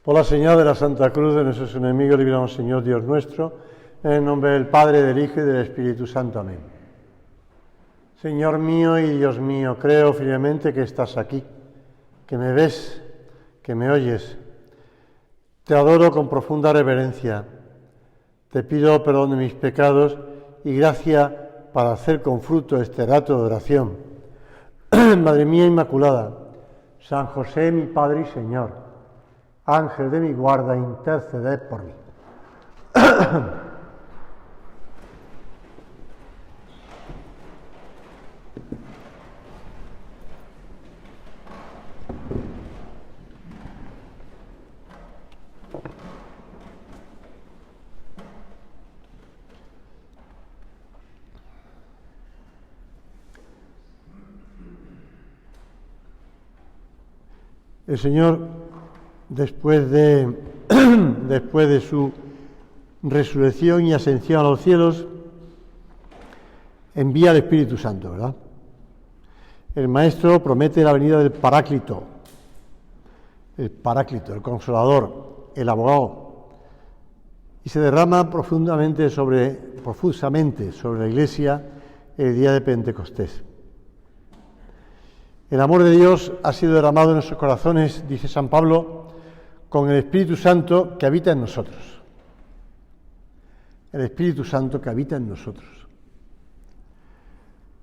Por la señal de la Santa Cruz de nuestros enemigos, líbranos, Señor Dios nuestro, en el nombre del Padre, del Hijo y del Espíritu Santo. Amén. Señor mío y Dios mío, creo firmemente que estás aquí, que me ves, que me oyes. Te adoro con profunda reverencia. Te pido perdón de mis pecados y gracia para hacer con fruto este rato de oración. Madre mía Inmaculada, San José, mi Padre y Señor, Ángel de mi guarda, interceded por mí. El Señor, después de su resurrección y ascensión a los cielos, envía al Espíritu Santo, ¿verdad? El Maestro promete la venida del Paráclito, el Consolador, el Abogado, y se derrama profusamente sobre la Iglesia el día de Pentecostés. El amor de Dios ha sido derramado en nuestros corazones, dice San Pablo, con el Espíritu Santo que habita en nosotros. El Espíritu Santo que habita en nosotros.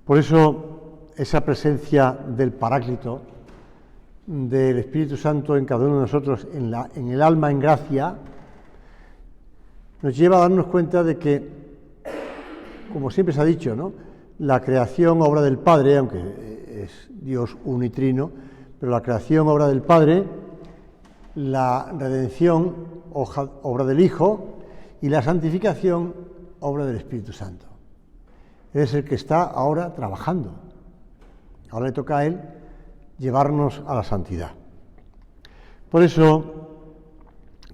Por eso, esa presencia del Paráclito, del Espíritu Santo en cada uno de nosotros, en el alma en gracia, nos lleva a darnos cuenta de que, como siempre se ha dicho, ¿no?, la creación, obra del Padre, aunque es Dios unitrino, pero la creación, obra del Padre, la redención, obra del Hijo, y la santificación, obra del Espíritu Santo. Él es el que está ahora trabajando. Ahora le toca a Él llevarnos a la santidad. Por eso,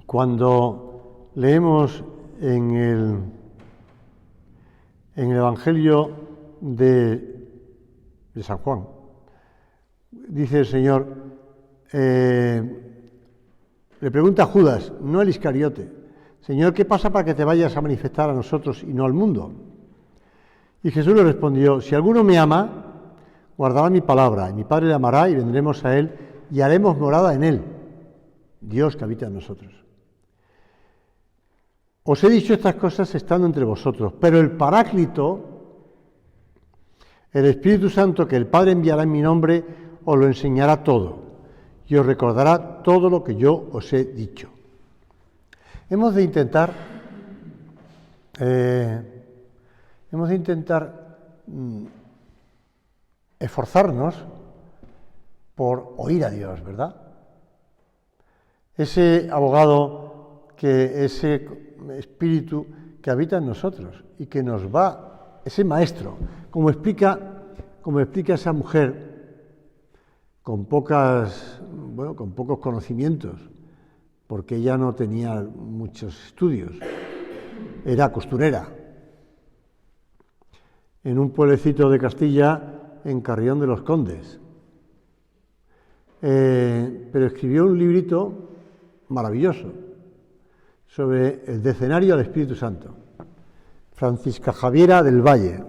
cuando leemos en el Evangelio de San Juan, dice el Señor, le pregunta a Judas, no el Iscariote, Señor, ¿qué pasa para que te vayas a manifestar a nosotros y no al mundo? Y Jesús le respondió, si alguno me ama, guardará mi palabra, y mi Padre le amará, y vendremos a él, y haremos morada en él, Dios que habita en nosotros. Os he dicho estas cosas estando entre vosotros, pero el Paráclito, el Espíritu Santo que el Padre enviará en mi nombre, os lo enseñará todo y os recordará todo lo que yo os he dicho. Hemos de intentar esforzarnos por oír a Dios, ¿verdad? Ese abogado, ese Espíritu que habita en nosotros y que nos va, ese Maestro, como explica esa mujer con pocos conocimientos, porque ella no tenía muchos estudios, era costurera, en un pueblecito de Castilla, en Carrión de los Condes. Pero escribió un librito maravilloso sobre el decenario al Espíritu Santo, Francisca Javiera del Valle.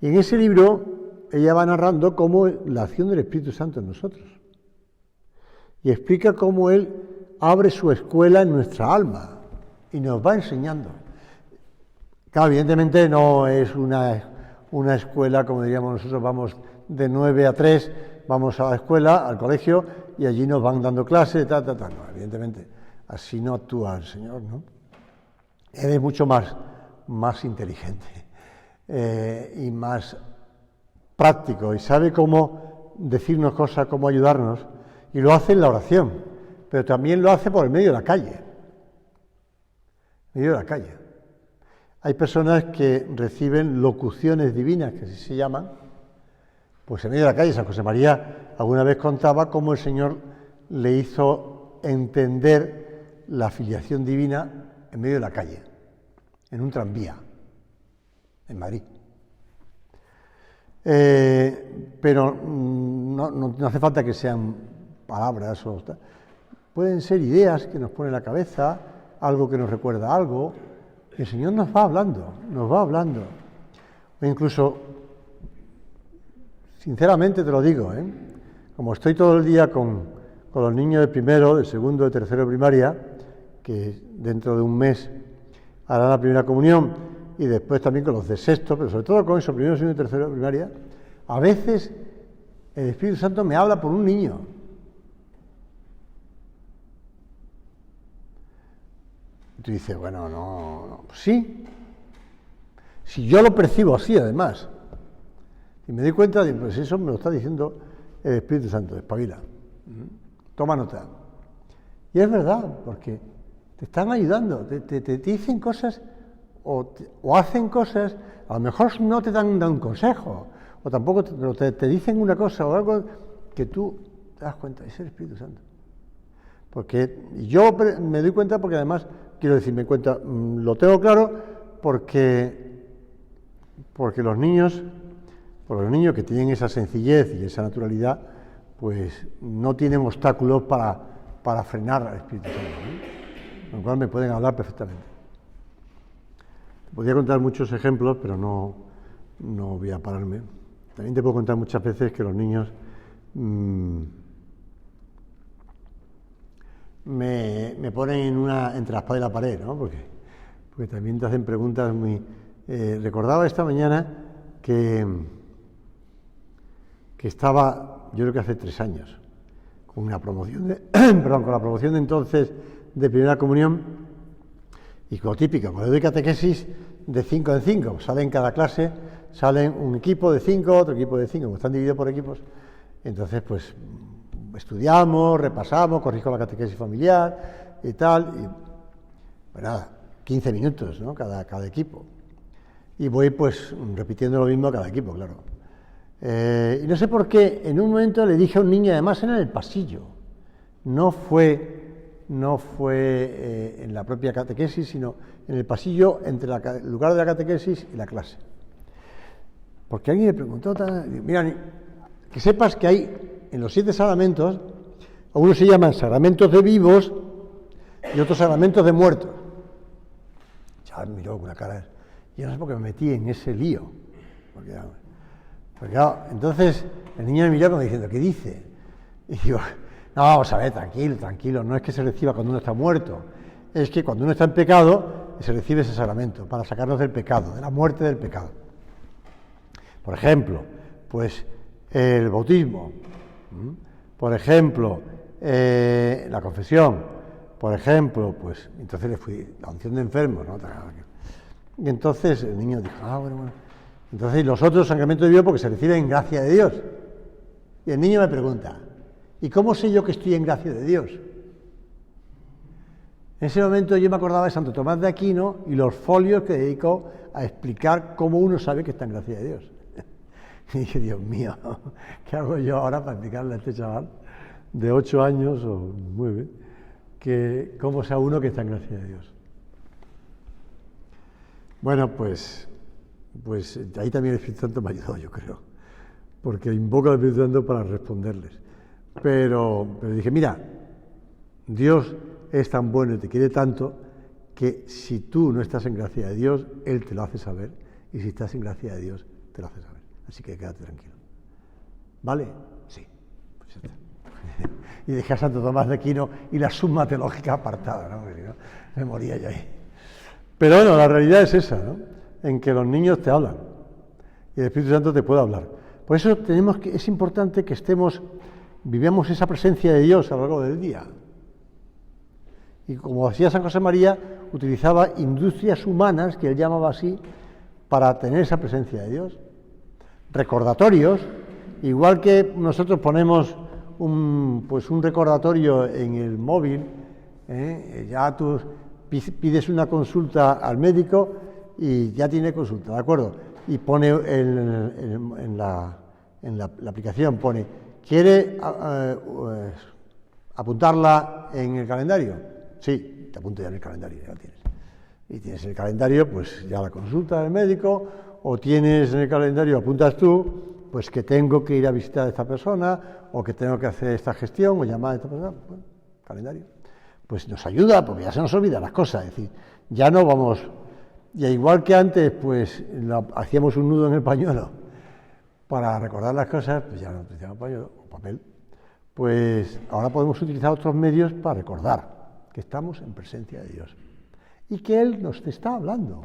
Y en ese libro ella va narrando cómo la acción del Espíritu Santo en nosotros. Y explica cómo Él abre su escuela en nuestra alma y nos va enseñando. Claro, evidentemente no es una escuela, como diríamos nosotros, vamos de 9 a 3, vamos a la escuela, al colegio, y allí nos van dando clases, No, evidentemente, así no actúa el Señor, ¿no? Él es mucho más inteligente y más práctico, y sabe cómo decirnos cosas, cómo ayudarnos, y lo hace en la oración, pero también lo hace por el medio de la calle. Hay personas que reciben locuciones divinas, que así se llaman, pues en medio de la calle. San José María alguna vez contaba cómo el Señor le hizo entender la filiación divina en medio de la calle, en un tranvía, en Madrid. Pero no hace falta que sean palabras, pueden ser ideas que nos pone en la cabeza, algo que nos recuerda algo, y el Señor nos va hablando, o incluso, sinceramente te lo digo, como estoy todo el día con los niños de primero, de segundo, de tercero de primaria, que dentro de un mes harán la primera comunión, y después también con los de sexto, pero sobre todo con esos primero, segundo y tercero de primaria, a veces el Espíritu Santo me habla por un niño. Y tú dices, bueno, no, pues sí. Si yo lo percibo así, además, y me doy cuenta de, pues eso me lo está diciendo el Espíritu Santo, espabila, toma nota. Y es verdad, porque te están ayudando, te dicen cosas o hacen cosas, a lo mejor no te dan un consejo, o tampoco te dicen una cosa o algo que tú te das cuenta, es el Espíritu Santo. Porque yo me doy cuenta porque además, quiero decir, me cuenta, lo tengo claro porque los niños que tienen esa sencillez y esa naturalidad, pues no tienen obstáculos para frenar al Espíritu Santo, ¿no? Con lo cual me pueden hablar perfectamente. Podría contar muchos ejemplos, pero no voy a pararme. También te puedo contar muchas veces que los niños me ponen entre la espada y la pared, ¿no? Porque también te hacen preguntas muy... recordaba esta mañana que estaba, yo creo que hace 3 años, con la promoción de entonces de primera comunión, y como típico, cuando doy catequesis de 5 en 5, sale en cada clase, salen un equipo de 5, otro equipo de 5, como están divididos por equipos, entonces pues estudiamos, repasamos, corrijo la catequesis familiar y tal, y pues nada, 15 minutos, ¿no? Cada equipo. Y voy pues repitiendo lo mismo a cada equipo, claro. Y no sé por qué, en un momento le dije a un niño, además era en el pasillo, no fue en la propia catequesis, sino en el pasillo entre el lugar de la catequesis y la clase. Porque alguien me preguntó, mira, que sepas que hay en los 7 sacramentos, algunos se llaman sacramentos de vivos y otros sacramentos de muertos. Ya me miró con una cara, yo no sé por qué me metí en ese lío. Porque claro, entonces el niño me miró como diciendo, ¿qué dice? Y digo, no, vamos a ver, tranquilo, no es que se reciba cuando uno está muerto, es que cuando uno está en pecado se recibe ese sacramento para sacarnos del pecado, de la muerte del pecado. Por ejemplo, pues el bautismo, por ejemplo, la confesión, por ejemplo, pues entonces le fui la unción de enfermos, ¿no? Y entonces el niño dijo, bueno. Entonces los otros sacramentos de Dios porque se reciben en gracia de Dios. Y el niño me pregunta, ¿y cómo sé yo que estoy en gracia de Dios? En ese momento yo me acordaba de Santo Tomás de Aquino y los folios que dedicó a explicar cómo uno sabe que está en gracia de Dios. Y dije, Dios mío, ¿qué hago yo ahora para explicarle a este chaval de 8 años o 9 que cómo sea uno que está en gracia de Dios? Bueno, pues ahí también el Espíritu Santo me ayudó, yo creo, porque invoco al Espíritu Santo para responderles. Pero dije, mira, Dios es tan bueno y te quiere tanto que si tú no estás en gracia de Dios, Él te lo hace saber, y si estás en gracia de Dios, te lo hace saber. Así que quédate tranquilo. ¿Vale? Sí. Pues ya está. Y dejé a Santo Tomás de Aquino y la suma teológica apartada, ¿no? Porque si no, me moría yo ahí. Pero bueno, la realidad es esa, ¿no? En que los niños te hablan y el Espíritu Santo te puede hablar. Por eso es importante que vivamos esa presencia de Dios a lo largo del día. Y como decía San José María, utilizaba industrias humanas, que él llamaba así, para tener esa presencia de Dios. Recordatorios, igual que nosotros ponemos un recordatorio en el móvil, ya tú pides una consulta al médico y ya tiene consulta, ¿de acuerdo? Y pone en la aplicación, pone, ¿quiere apuntarla en el calendario? Sí, te apunta ya en el calendario, ya la tienes. Y tienes en el calendario, pues ya la consulta del médico, o tienes en el calendario, apuntas tú, pues que tengo que ir a visitar a esta persona, o que tengo que hacer esta gestión, o llamar a esta persona. Bueno, calendario, pues nos ayuda, porque ya se nos olvidan las cosas, es decir, ya no vamos, y igual que antes, pues hacíamos un nudo en el pañuelo para recordar las cosas, pues ya no utilizamos pañuelo o papel, pues ahora podemos utilizar otros medios para recordar que estamos en presencia de Dios y que Él nos está hablando.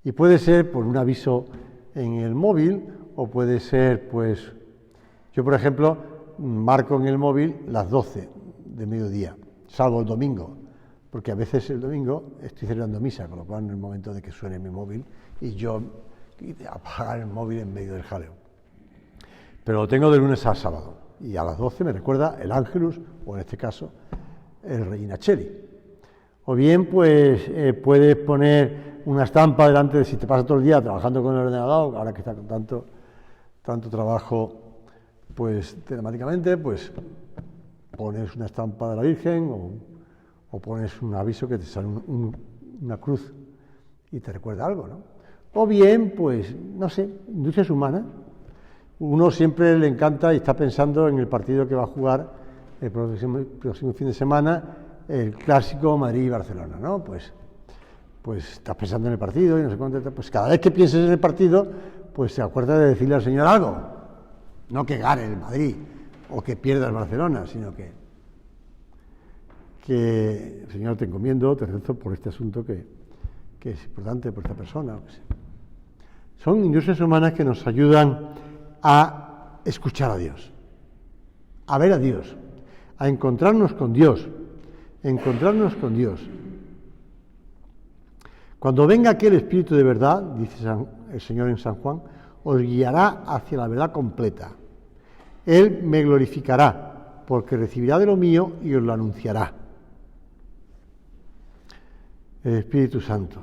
Y puede ser por un aviso en el móvil, o puede ser, pues, yo por ejemplo, marco en el móvil las 12 de mediodía, salvo el domingo, porque a veces el domingo estoy celebrando misa, con lo cual no es el momento de que suene mi móvil y yo apagar el móvil en medio del jaleo. Pero lo tengo de lunes a sábado, y a las 12 me recuerda el Ángelus, o en este caso, el Regina Coeli. O bien, pues, puedes poner una estampa delante de, si te pasas todo el día trabajando con el ordenador, ahora que está con tanto trabajo, pues, telemáticamente, pues, pones una estampa de la Virgen, o pones un aviso que te sale una cruz y te recuerda algo, ¿no? O bien, pues, no sé, industrias humanas. Uno siempre le encanta y está pensando en el partido que va a jugar el próximo fin de semana, el clásico Madrid-Barcelona, ¿no? Pues estás pensando en el partido y no sé cuánto, pues cada vez que pienses en el partido, pues te acuerdas de decirle al Señor algo. No que gane el Madrid o que pierda el Barcelona, sino que Señor, te encomiendo, te rezo por este asunto que es importante por esta persona. Son industrias humanas que nos ayudan a escuchar a Dios, a ver a Dios, a encontrarnos con Dios, Cuando venga aquel Espíritu de verdad, dice el Señor en San Juan, os guiará hacia la verdad completa. Él me glorificará, porque recibirá de lo mío y os lo anunciará. El Espíritu Santo,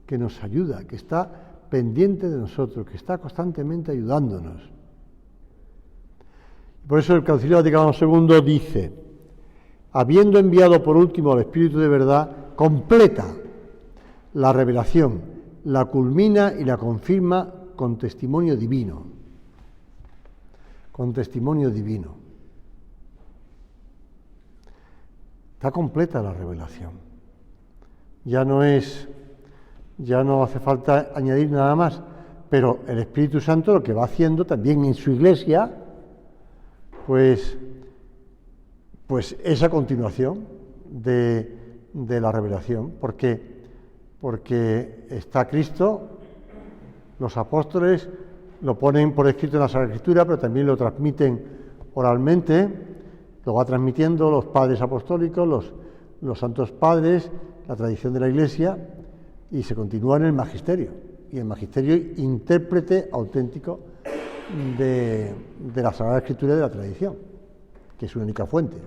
que nos ayuda, que está pendiente de nosotros, que está constantemente ayudándonos. Por eso el Concilio Vaticano II dice, habiendo enviado por último al Espíritu de verdad, completa la revelación, la culmina y la confirma con testimonio divino. Con testimonio divino. Está completa la revelación. Ya no hace falta añadir nada más, pero el Espíritu Santo lo que va haciendo también en su Iglesia, pues esa continuación de la revelación, porque está Cristo, los apóstoles lo ponen por escrito en la Sagrada Escritura, pero también lo transmiten oralmente, lo va transmitiendo los padres apostólicos, los santos padres, la tradición de la Iglesia, y se continúa en el magisterio, y el magisterio intérprete auténtico de la Sagrada Escritura y de la tradición, que es su única fuente.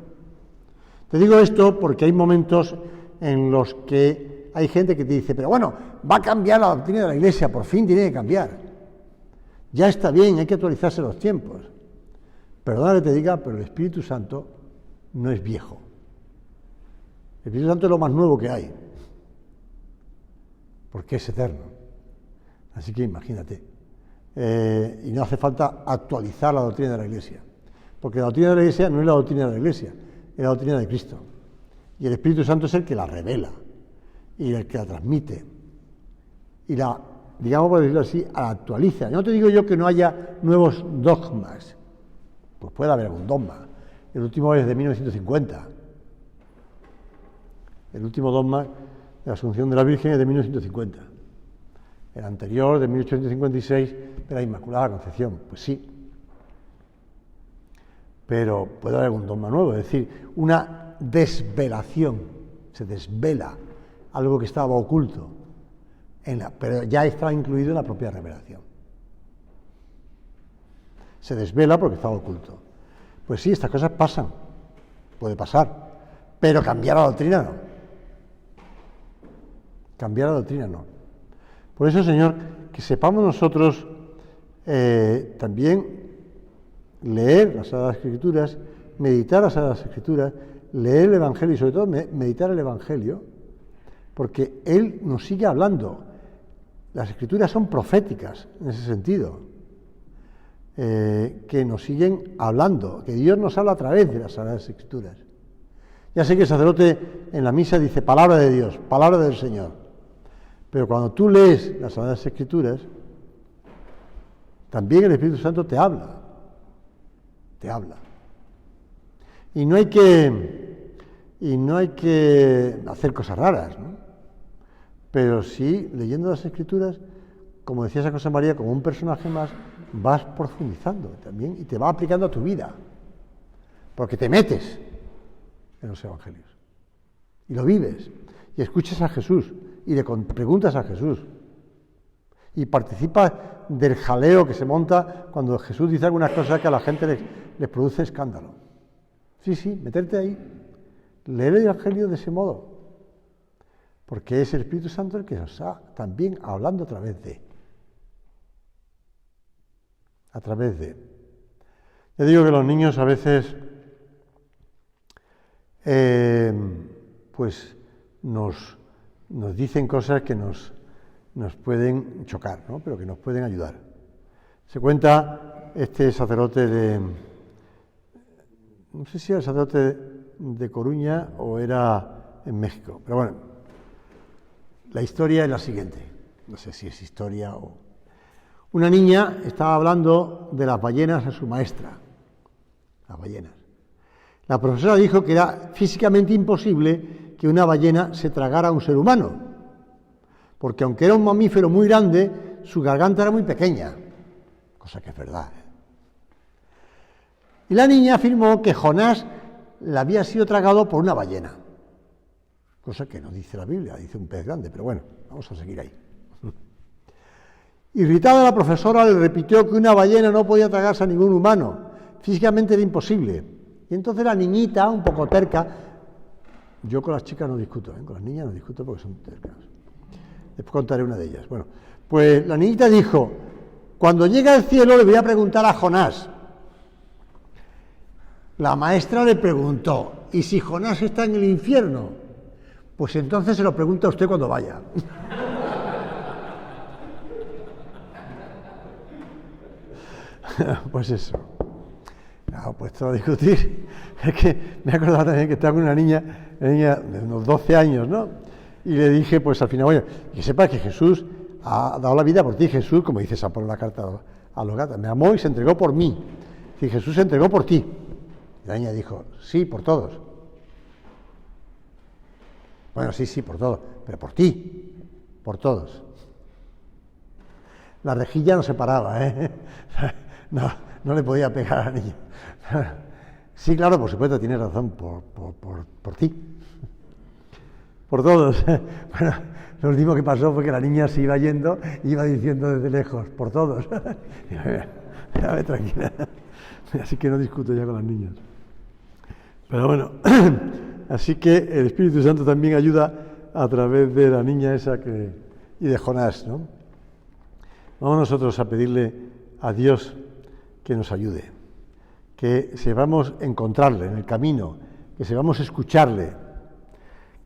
Te digo esto porque hay momentos en los que hay gente que te dice, pero bueno, va a cambiar la doctrina de la Iglesia, por fin tiene que cambiar. Ya está bien, hay que actualizarse los tiempos. Perdona que te diga, pero el Espíritu Santo no es viejo. El Espíritu Santo es lo más nuevo que hay, porque es eterno. Así que imagínate. Y no hace falta actualizar la doctrina de la Iglesia, porque la doctrina de la Iglesia no es la doctrina de la Iglesia, es la doctrina de Cristo. Y el Espíritu Santo es el que la revela y el que la transmite y la, digamos por decirlo así, la actualiza. No te digo yo que no haya nuevos dogmas, pues puede haber algún dogma. El último es de 1950. El último dogma de la Asunción de la Virgen es de 1950. El anterior, de 1856, de la Inmaculada Concepción. Pues sí. Pero puede haber algún dogma nuevo, es decir, una desvelación. Se desvela algo que estaba oculto, pero ya está incluido en la propia revelación. Se desvela porque estaba oculto. Pues sí, estas cosas pasan, puede pasar, pero cambiar la doctrina no. Cambiar la doctrina no. Por eso, Señor, que sepamos nosotros también leer las Sagradas Escrituras, meditar las Sagradas Escrituras, leer el Evangelio y sobre todo meditar el Evangelio, porque Él nos sigue hablando. Las Escrituras son proféticas en ese sentido. que nos siguen hablando, que Dios nos habla a través de las Sagradas Escrituras. Ya sé que el sacerdote en la misa dice palabra de Dios, palabra del Señor, pero cuando tú lees las Sagradas Escrituras, también el Espíritu Santo te habla. Y no hay que hacer cosas raras, ¿no? Pero sí, leyendo las Escrituras, como decía San José María, como un personaje más, vas profundizando también y te va aplicando a tu vida, porque te metes en los Evangelios y lo vives y escuchas a Jesús y le preguntas a Jesús y participas del jaleo que se monta cuando Jesús dice algunas cosas que a la gente les produce escándalo. Sí, meterte ahí, leer el Evangelio de ese modo, porque es el Espíritu Santo el que nos está también hablando a través de. Ya digo que los niños a veces pues nos dicen cosas que nos pueden chocar, ¿no? Pero que nos pueden ayudar. Se cuenta este sacerdote no sé si era el sacerdote de Coruña o era en México, pero bueno, la historia es la siguiente, no sé si es historia o... Una niña estaba hablando de las ballenas a su maestra, las ballenas. La profesora dijo que era físicamente imposible que una ballena se tragara a un ser humano, porque aunque era un mamífero muy grande, su garganta era muy pequeña, cosa que es verdad. Y la niña afirmó que Jonás le había sido tragado por una ballena, cosa que no dice la Biblia, dice un pez grande, pero bueno, vamos a seguir ahí. Irritada, la profesora le repitió que una ballena no podía tragarse a ningún humano, físicamente era imposible. Y entonces la niñita, un poco terca, yo con las chicas no discuto, con las niñas no discuto porque son tercas. Después contaré una de ellas. Bueno, pues la niñita dijo, cuando llegue al cielo le voy a preguntar a Jonás. La maestra le preguntó, ¿y si Jonás está en el infierno? Pues entonces se lo pregunta a usted cuando vaya. Pues eso. No, pues todo a discutir. Es que me he acordado también que estaba con una niña de unos 12 años, ¿no? Y le dije, pues al final, oye, que sepas que Jesús ha dado la vida por ti. Jesús, como dice San Pablo en la carta a los Gálatas, me amó y se entregó por mí. Si Jesús se entregó por ti. Y la niña dijo, sí, por todos. Bueno, sí, por todos, pero por ti, por todos. La rejilla no se paraba, ¿eh? No le podía pegar a la niña. Sí, claro, por supuesto, tienes razón, por ti. Por todos. Bueno, lo último que pasó fue que la niña se iba yendo y iba diciendo desde lejos, por todos. Déjame tranquila. Así que no discuto ya con las niñas. Pero bueno, así que el Espíritu Santo también ayuda a través de la niña esa y de Jonás, ¿no? Vamos nosotros a pedirle a Dios que nos ayude, que sepamos encontrarle en el camino, que sepamos escucharle,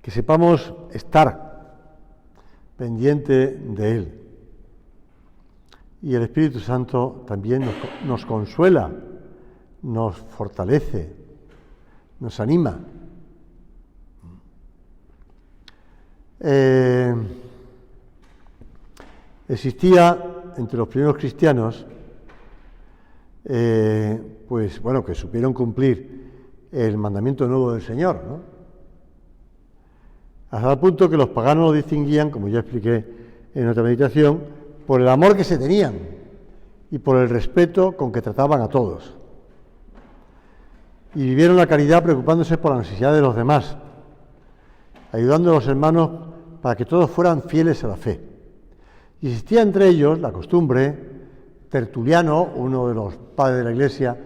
que sepamos estar pendiente de Él. Y el Espíritu Santo también nos consuela, nos fortalece, nos anima. Existía entre los primeros cristianos, pues bueno, que supieron cumplir el mandamiento nuevo del Señor, ¿no? Hasta el punto que los paganos lo distinguían, como ya expliqué en otra meditación, por el amor que se tenían y por el respeto con que trataban a todos. Y vivieron la caridad preocupándose por la necesidad de los demás, ayudando a los hermanos para que todos fueran fieles a la fe. Y existía entre ellos la costumbre. Tertuliano, uno de los padres de la Iglesia,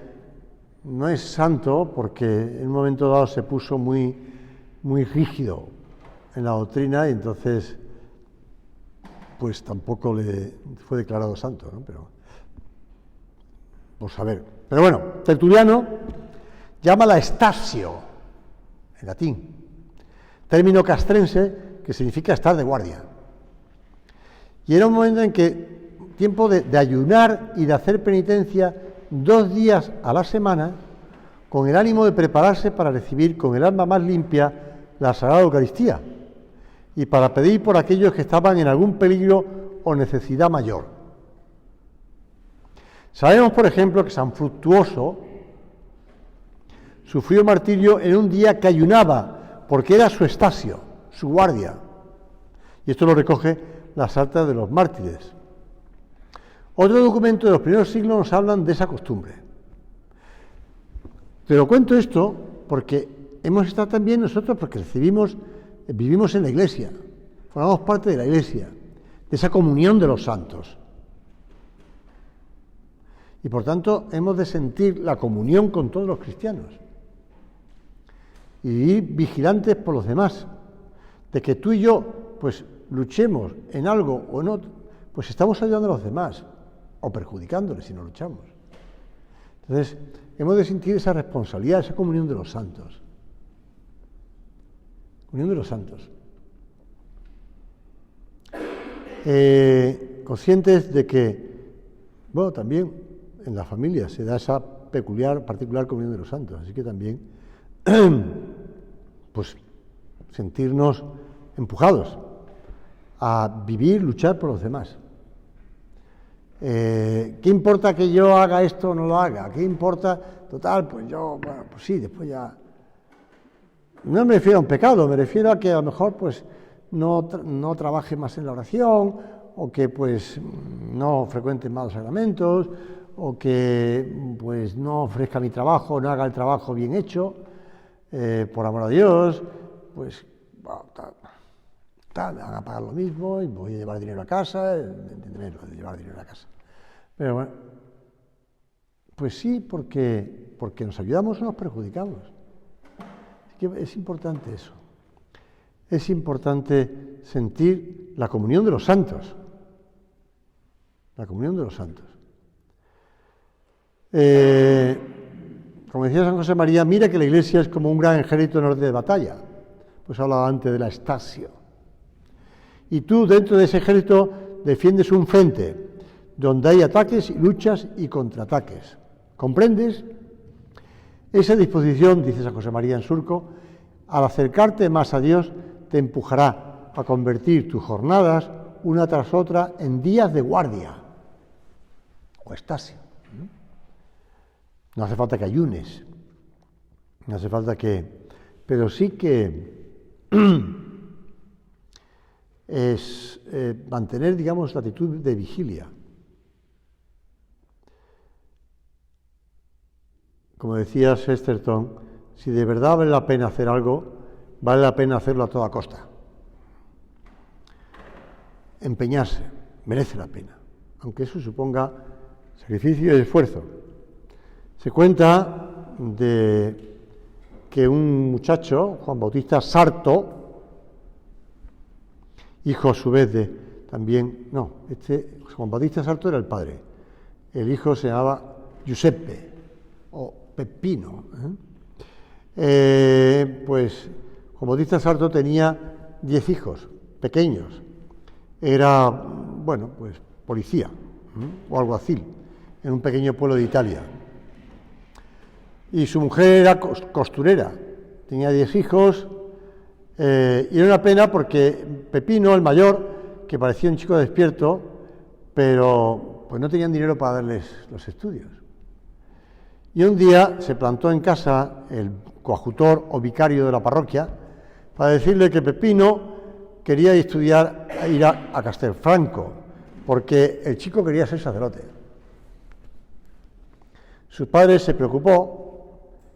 no es santo porque en un momento dado se puso muy rígido en la doctrina y entonces pues tampoco le fue declarado santo, ¿no? Pero por saber. Pero bueno, Tertuliano llama la estasio, en latín, término castrense que significa estar de guardia. Y era un momento en que tiempo de ayunar y de hacer penitencia 2 días a la semana con el ánimo de prepararse para recibir con el alma más limpia la Sagrada Eucaristía y para pedir por aquellos que estaban en algún peligro o necesidad mayor. Sabemos, por ejemplo, que San Fructuoso sufrió martirio en un día que ayunaba, porque era su estasio, su guardia. Y esto lo recoge las actas de los mártires. Otro documento de los primeros siglos nos hablan de esa costumbre. Te lo cuento esto porque hemos estado también nosotros, porque vivimos en la Iglesia, formamos parte de la Iglesia, de esa comunión de los santos. Y por tanto hemos de sentir la comunión con todos los cristianos y ir vigilantes por los demás, de que tú y yo pues luchemos en algo o en otro, pues estamos ayudando a los demás o perjudicándoles si no luchamos. Entonces hemos de sentir esa responsabilidad, esa comunión de los santos. Comunión de los santos. Conscientes de que, bueno, también en la familia se da esa particular comunión de los santos, así que también, pues, sentirnos empujados a vivir, luchar por los demás. ¿Qué importa que yo haga esto o no lo haga? ¿Qué importa? Total, pues yo, bueno, pues sí, después ya... No me refiero a un pecado, me refiero a que a lo mejor pues no trabaje más en la oración, o que pues no frecuente más los sacramentos, o que pues no ofrezca mi trabajo, no haga el trabajo bien hecho, por amor a Dios, pues bueno, me van a pagar lo mismo y voy a llevar dinero a casa, entiéndeme lo de llevar dinero a casa. Pero bueno, pues sí, porque nos ayudamos o nos perjudicamos. Es importante eso. Es importante sentir la comunión de los santos. La comunión de los santos. Como decía San José María, mira que la Iglesia es como un gran ejército en orden de batalla. Pues hablaba antes de la estasio. Y tú, dentro de ese ejército, defiendes un frente donde hay ataques, luchas y contraataques. ¿Comprendes? Esa disposición, dice San José María en Surco, al acercarte más a Dios, te empujará a convertir tus jornadas, una tras otra, en días de guardia o estasio. No hace falta que ayunes, no hace falta que... Pero sí que es mantener, digamos, la actitud de vigilia. Como decía Chesterton, si de verdad vale la pena hacer algo, vale la pena hacerlo a toda costa. Empeñarse, merece la pena, aunque eso suponga sacrificio y esfuerzo. Se cuenta de que un muchacho, Juan Bautista Sarto, hijo a su vez Juan Bautista Sarto era el padre, el hijo se llamaba Giuseppe o Peppino. Pues Juan Bautista Sarto tenía 10 hijos pequeños. Era, bueno, pues policía o alguacil en un pequeño pueblo de Italia. Y su mujer era costurera, tenía 10 hijos, y era una pena porque Pepino, el mayor, que parecía un chico despierto, pero pues no tenían dinero para darles los estudios. Y un día se plantó en casa el coadjutor o vicario de la parroquia para decirle que Pepino quería estudiar, ir a Castelfranco, porque el chico quería ser sacerdote. Su padre se preocupó.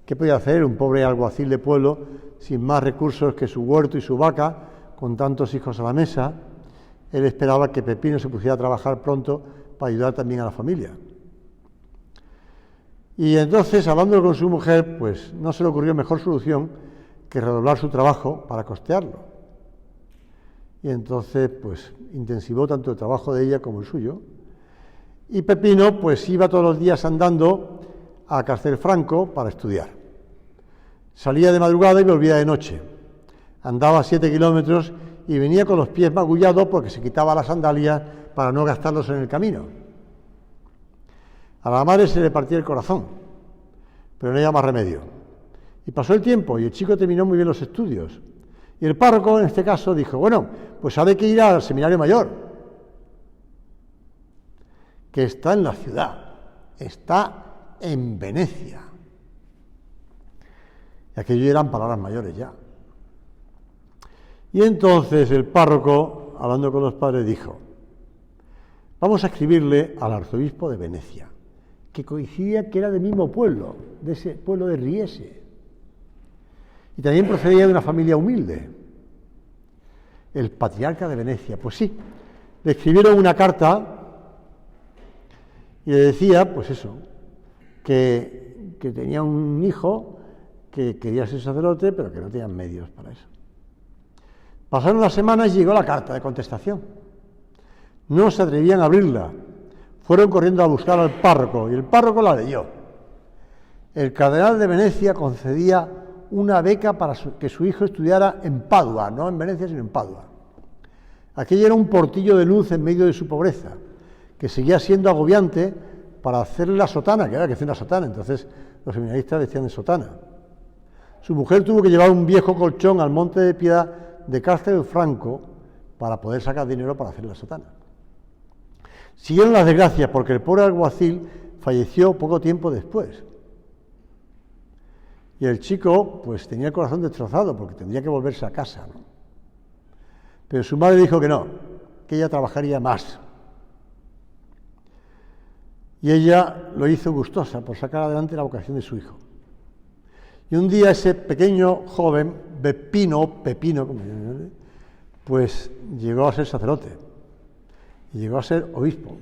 ¿Qué podía hacer un pobre alguacil de pueblo sin más recursos que su huerto y su vaca, con tantos hijos a la mesa? Él esperaba que Pepino se pusiera a trabajar pronto para ayudar también a la familia. Y entonces, hablando con su mujer, pues no se le ocurrió mejor solución que redoblar su trabajo para costearlo. Y entonces, pues, intensivó tanto el trabajo de ella como el suyo. Y Pepino, pues, iba todos los días andando a Castelfranco para estudiar. Salía de madrugada y volvía de noche. Andaba 7 kilómetros y venía con los pies magullados porque se quitaba las sandalias para no gastarlos en el camino. A la madre se le partía el corazón, pero no había más remedio. Y pasó el tiempo y el chico terminó muy bien los estudios. Y el párroco, en este caso, dijo, bueno, pues sabe que ir al seminario mayor, que está en la ciudad, está en Venecia. Y aquello eran palabras mayores ya. Y entonces el párroco, hablando con los padres, dijo, vamos a escribirle al arzobispo de Venecia, que coincidía que era del mismo pueblo, de ese pueblo de Riese. Y también procedía de una familia humilde, el patriarca de Venecia. Pues sí, le escribieron una carta y le decía, pues eso, que tenía un hijo que quería ser sacerdote, pero que no tenían medios para eso. Pasaron las semanas y llegó la carta de contestación. No se atrevían a abrirla. Fueron corriendo a buscar al párroco y el párroco la leyó. El cardenal de Venecia concedía una beca para que su hijo estudiara en Padua, no en Venecia, sino en Padua. Aquello era un portillo de luz en medio de su pobreza, que seguía siendo agobiante para hacerle la sotana, que había que hacer una sotana, entonces los seminaristas decían de sotana. Su mujer tuvo que llevar un viejo colchón al Monte de Piedad de Castelfranco para poder sacar dinero para hacer la sotana. Siguieron las desgracias porque el pobre alguacil falleció poco tiempo después. Y el chico, pues tenía el corazón destrozado porque tendría que volverse a casa, ¿no? Pero su madre dijo que no, que ella trabajaría más. Y ella lo hizo gustosa por sacar adelante la vocación de su hijo. Y un día ese pequeño joven, Pepino, como llaman, pues llegó a ser sacerdote, y llegó a ser obispo,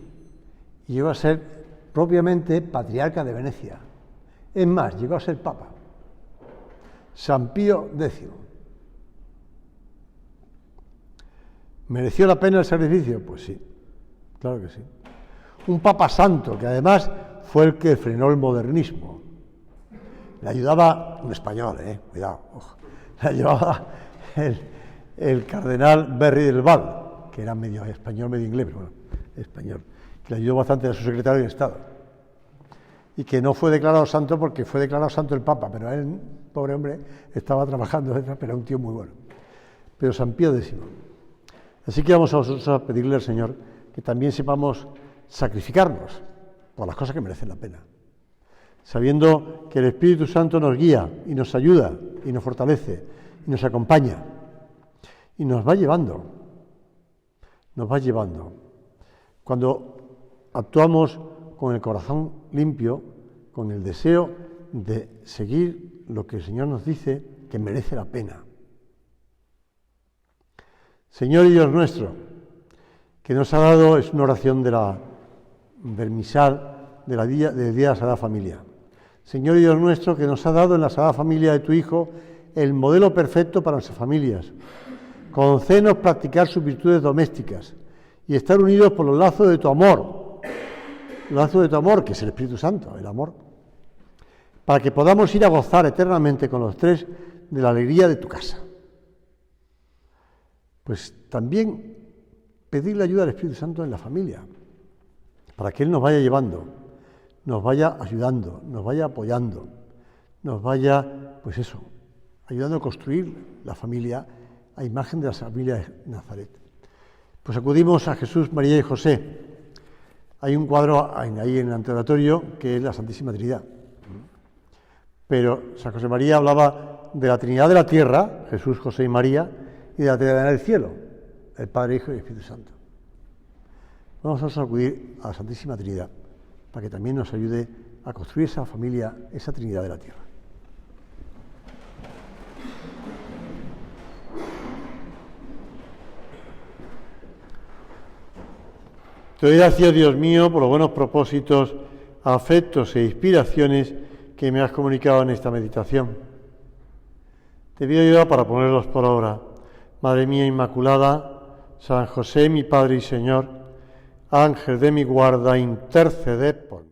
y llegó a ser propiamente patriarca de Venecia. Es más, llegó a ser papa. San Pío X. ¿Mereció la pena el sacrificio? Pues sí, claro que sí. Un papa santo, que además fue el que frenó el modernismo. Le ayudaba un español, cuidado, ojo. Le ayudaba el cardenal Berry del Val, que era medio español, medio inglés, pero bueno, español, que le ayudó bastante a su secretario de Estado. Y que no fue declarado santo porque fue declarado santo el Papa, pero él, pobre hombre, estaba trabajando, pero era un tío muy bueno. Pero San Pío X. Así que vamos a nosotros a pedirle al Señor que también sepamos sacrificarnos por las cosas que merecen la pena, sabiendo que el Espíritu Santo nos guía y nos ayuda y nos fortalece y nos acompaña y nos va llevando. Cuando actuamos con el corazón limpio, con el deseo de seguir lo que el Señor nos dice que merece la pena. Señor y Dios nuestro, que nos ha dado, es una oración del misal del día de la Sagrada Familia. Señor y Dios nuestro, que nos ha dado en la Sagrada Familia de tu Hijo el modelo perfecto para nuestras familias. Concédenos practicar sus virtudes domésticas y estar unidos por los lazos de tu amor. El lazo de tu amor, que es el Espíritu Santo, el amor, para que podamos ir a gozar eternamente con los tres de la alegría de tu casa. Pues también pedir la ayuda del Espíritu Santo en la familia, para que Él nos vaya llevando, nos vaya ayudando, nos vaya apoyando, nos vaya, pues eso, ayudando a construir la familia a imagen de la familia de Nazaret. Pues acudimos a Jesús, María y José. Hay un cuadro ahí en el anteoratorio que es la Santísima Trinidad. Pero San José María hablaba de la Trinidad de la tierra, Jesús, José y María, y de la Trinidad del cielo, el Padre, Hijo y Espíritu Santo. Vamos a acudir a la Santísima Trinidad para que también nos ayude a construir esa familia, esa Trinidad de la tierra. Te doy gracias, Dios mío, por los buenos propósitos, afectos e inspiraciones que me has comunicado en esta meditación. Te pido ayuda para ponerlos por obra. Madre mía Inmaculada, San José, mi Padre y Señor, Ángel de mi guarda, interceded por mí.